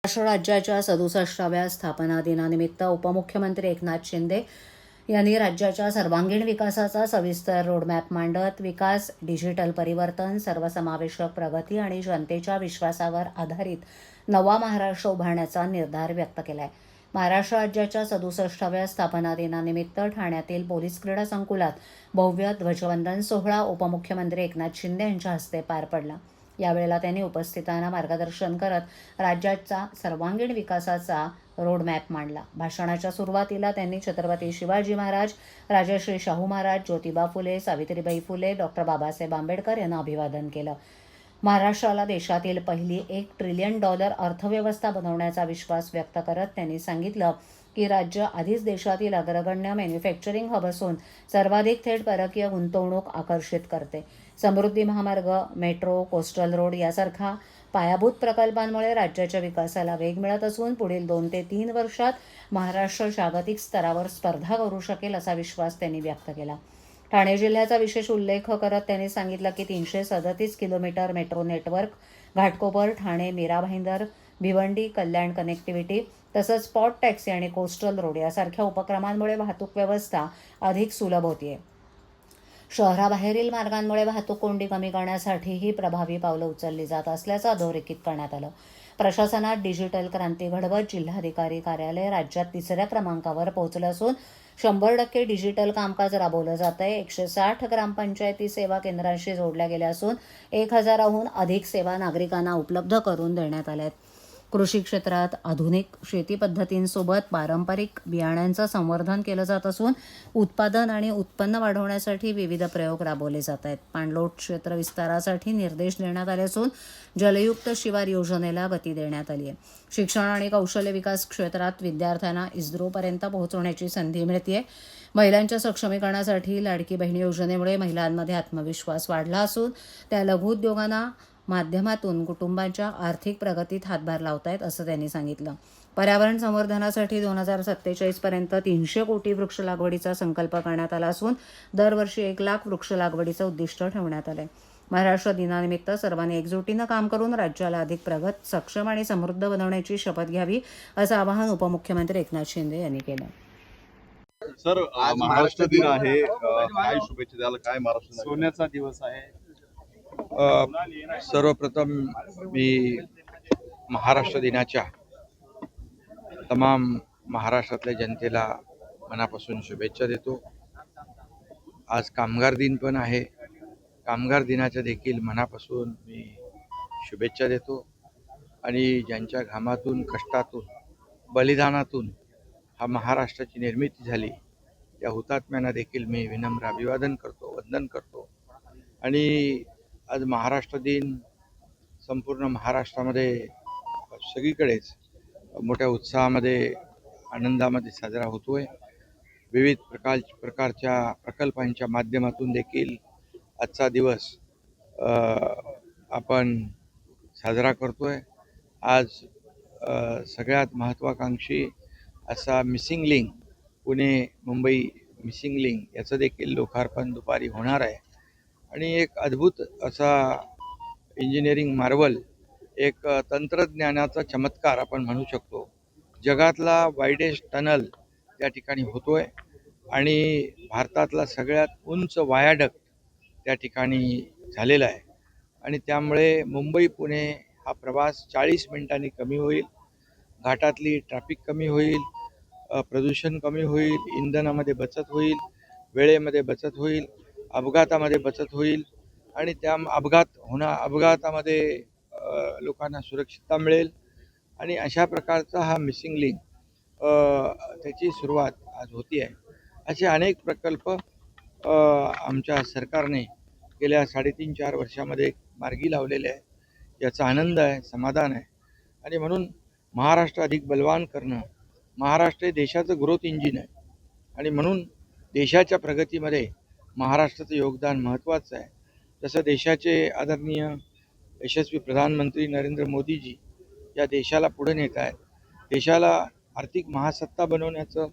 महाराष्ट्र राज्याच्या 67व्या स्थापना दिनानिमित्त उपमुख्यमंत्री एकनाथ शिंदे यांनी राज्याच्या सर्वांगीण विकासाचा सविस्तर रोडमॅप मांडत विकास, डिजिटल परिवर्तन, सर्वसमावेशक प्रगती आणि जनतेच्या विश्वासावर आधारित नवा महाराष्ट्र उभारण्याचा निर्धार व्यक्त केला आहे. महाराष्ट्र राज्याच्या 67व्या स्थापना दिनानिमित्त ठाण्यातील पोलीस क्रीडा संकुलात भव्य ध्वजवंदन सोहळा उपमुख्यमंत्री एकनाथ शिंदे यांच्या हस्ते पार पडला. यावेळेला त्यांनी उपस्थितांना मार्गदर्शन करत राज्याचा सर्वांगीण विकासाचा रोडमॅप मांडला. भाषणाच्या सुरुवातीला त्यांनी छत्रपती शिवाजी महाराज, राजश्री शाहू महाराज, ज्योतिबा फुले, सावित्रीबाई फुले, डॉक्टर बाबासाहेब आंबेडकर यांना अभिवादन केलं. महाराष्ट्राला देशातील पहिली $1 ट्रिलियन अर्थव्यवस्था बनवण्याचा विश्वास व्यक्त करत त्यांनी सांगितलं की राज्य आधीच देशातील अग्रगण्य मॅन्युफॅक्चरिंग हब असून सर्वाधिक थेट परकीय गुंतवणूक आकर्षित करते. समृद्धी महामार्ग, मेट्रो, कोस्टल रोड यासारखा पायाभूत प्रकल्पांमुळे राज्याच्या विकासाला वेग मिळत असून पुढील 2 ते 3 वर्षात महाराष्ट्र जागतिक स्तरावर स्पर्धा करू शकेल असा विश्वास त्यांनी व्यक्त केला. ठाणे जिल्ह्याचा विशेष उल्लेख करत त्यांनी सांगितलं की 337 kilometre metro network, Ghatkopar, Thane, Mira Bhayandar, Bhiwandi, Kalyan connectivity तसंच स्पॉट टॅक्सी आणि कोस्टल रोड यासारख्या उपक्रमांमुळे वाहतूक व्यवस्था अधिक सुलभ होतीये. शहराबाहेरील मार्गांमुळे वाहतूक कोंडी कमी करण्यासाठीही प्रभावी पावलं उचलली जात असल्याचं अधोरेखित करण्यात आलं. प्रशासनात डिजिटल क्रांती घडवत जिल्हाधिकारी कार्यालय राज्यात 3ऱ्या क्रमांकावर पोहोचलं असून 100% डिजिटल कामकाज राबवलं जात आहे. 160 ग्रामपंचायती सेवा केंद्रांशी जोडल्या गेल्या असून 1000हून अधिक सेवा नागरिकांना उपलब्ध करून देण्यात आल्या आहेत. कृषी क्षेत्रात आधुनिक शेती पद्धतींसोबत पारंपरिक बियाण्यांचं संवर्धन केलं जात असून उत्पादन आणि उत्पन्न वाढवण्यासाठी विविध प्रयोग राबवले जात आहेत. पाणलोट क्षेत्र विस्तारासाठी निर्देश देण्यात आले असून जलयुक्त शिवार योजनेला गती देण्यात आली आहे. शिक्षण आणि कौशल्य विकास क्षेत्रात विद्यार्थ्यांना इस्रोपर्यंत पोहोचवण्याची संधी मिळते. महिलांच्या सक्षमीकरणासाठी लाडकी बहीण योजनेमुळे महिलांमध्ये आत्मविश्वास वाढला असून त्या लघुउद्योगांना माध्यमातून कुटुंबांच्या आर्थिक प्रगतीत हातभार लावत आहेत असं त्यांनी सांगितलं. पर्यावरण संवर्धनासाठी 2047 पर्यंत 300 कोटी वृक्ष लागवडीचा संकल्प करण्यात आला असून दरवर्षी 1 लाख वृक्ष लागवडीचं उद्दिष्ट ठेवण्यात आलंय. महाराष्ट्र दिनानिमित्त सर्वांनी एकजुटीनं काम करून राज्याला अधिक प्रगत, सक्षम आणि समृद्ध बनवण्याची शपथ घ्यावी असं आवाहन उपमुख्यमंत्री एकनाथ शिंदे यांनी केलं. सर, महाराष्ट्र दिन आहे, काय शुभेच्छा द्याल? काय महाराष्ट्र सोन्याचा दिवस आहे. सर्वप्रथम मी महाराष्ट्र दिनाच्या तमाम महाराष्ट्रातल्या जनतेला मनापासून शुभेच्छा देतो. आज कामगार दिन पण आहे. कामगार दिनाच्या देखील मनापासून मी शुभेच्छा देतो आणि ज्यांच्या घामातून, कष्टातून, बलिदानातून हा महाराष्ट्राची निर्मिती झाली त्या हुतात्म्यांना देखील मी विनम्र अभिवादन करतो, वंदन करतो. आणि आज महाराष्ट्र दिन संपूर्ण महाराष्ट्रामध्ये सगळीकडेच मोठ्या उत्साहामध्ये, आनंदामध्ये साजरा होतोय. विविध प्रकारच्या प्रकल्पांच्या माध्यमातून देखील आजचा दिवस आपण साजरा करतोय. आज सगळ्यात महत्त्वाकांक्षी असा missing link, Pune Mumbai missing link याचं देखील लोकार्पण दुपारी होणार आहे. आणि एक अद्भुत असा इंजिनिअरिंग मार्वल, एक तंत्रज्ञानाचा चमत्कार आपण म्हणू शकतो. जगातला वाईडेस्ट टनल त्या ठिकाणी होतोय आणि भारतातला सगळ्यात उंच वायाडक्ट त्या ठिकाणी झालेला आहे. आणि त्यामुळे मुंबई पुणे हा प्रवास 40 मिनिटांनी कमी होईल. घाटातली ट्रॅफिक कमी होईल, प्रदूषण कमी होईल, इंधनामध्ये बचत होईल, वेळेमध्ये बचत होईल, अपघातामध्ये बचत होईल आणि त्या अपघातामध्ये लोकांना सुरक्षितता मिळेल. आणि अशा प्रकारचा हा मिसिंग लिंक त्याची सुरुवात आज होती आहे. असे अनेक प्रकल्प आमच्या सरकारने गेल्या 3.5-4 वर्षामध्ये मार्गी लावलेले आहे. याचा आनंद आहे, समाधान आहे. आणि म्हणून महाराष्ट्र अधिक बलवान करणं, महाराष्ट्र हे देशाचं ग्रोथ इंजिन आहे आणि म्हणून देशाच्या प्रगतीमध्ये महाराष्ट्राचं योगदान महत्त्वाचं आहे. जसं देशाचे आदरणीय यशस्वी प्रधानमंत्री नरेंद्र मोदीजी या देशाला पुढे नेत आहेत. देशाला आर्थिक महासत्ता बनवण्याचा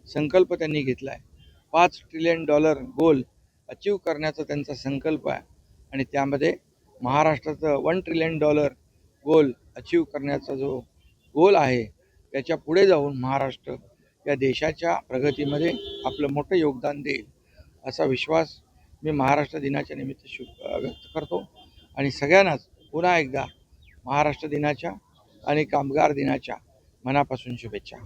संकल्प त्यांनी घेतला आहे. $5 ट्रिलियन गोल अचीव करण्याचा त्यांचा संकल्प आहे आणि त्यामध्ये महाराष्ट्राचं $1 ट्रिलियन गोल अचीव करण्याचा जो गोल आहे त्याच्या पुढे जाऊन महाराष्ट्र या देशाच्या प्रगतीमध्ये आपलं मोठं योगदान देईल असा विश्वास मी महाराष्ट्र दिनाच्या निमित्त व्यक्त करतो आणि सगळ्यांनाच पुन्हा एकदा महाराष्ट्र दिनाच्या आणि कामगार दिनाच्या मनापासून शुभेच्छा.